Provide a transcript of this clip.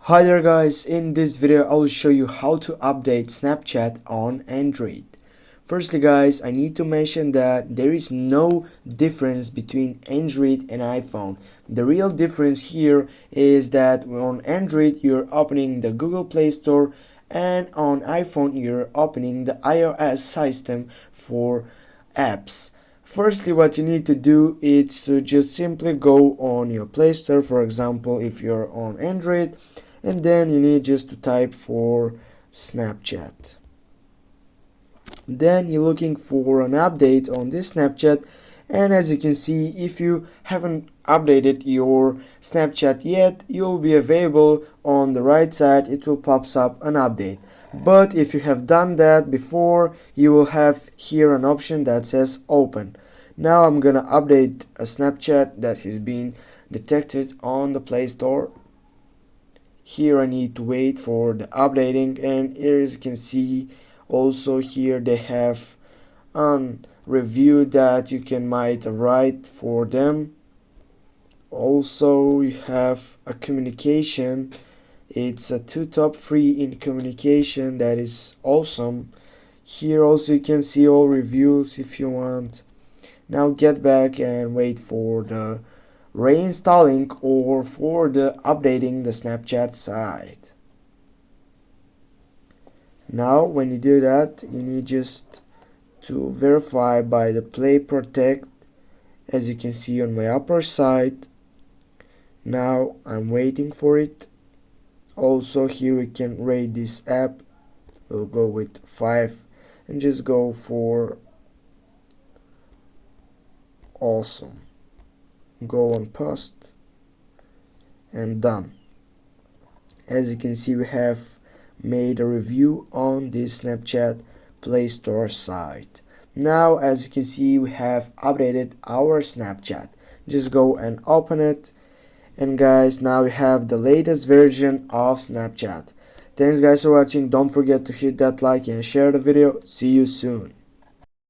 Hi there guys, in this video I will show you how to update Snapchat on Android. Firstly guys, I need to mention that there is no difference between Android and iPhone. The real difference here is that on Android you're opening the Google Play Store and on iPhone you're opening the iOS system for apps. Firstly, what you need to do is to just simply go on your Play Store, for example, if you're on Android, and then you need just to type for Snapchat. Then you're looking for an update on this Snapchat, and as you can see, if you haven't updated your Snapchat yet, you'll be available on the right side. It will pops up an update. But if you have done that before, you will have here an option that says open. Now I'm gonna update a Snapchat that has been detected on the Play Store. Here I need to wait for the updating, and here as you can see, also here they have a review that you might write for them. Also you have a communication. It's a top free in communication. That is awesome. Here also you can see all reviews if you want. Now get back and wait for the reinstalling or for the updating the Snapchat site. Now when you do that, you need just to verify by the Play Protect, as you can see on my upper side. Now I'm waiting for it. Also here we can rate this app. We'll go with 5 and just go for awesome. Go on post and done. As you can see, we have made a review on this Snapchat Play Store site. Now as you can see, we have updated our Snapchat. Just go and open it, and guys, now we have the latest version of Snapchat. Thanks guys for watching. Don't forget to hit that like and share the video. See you soon.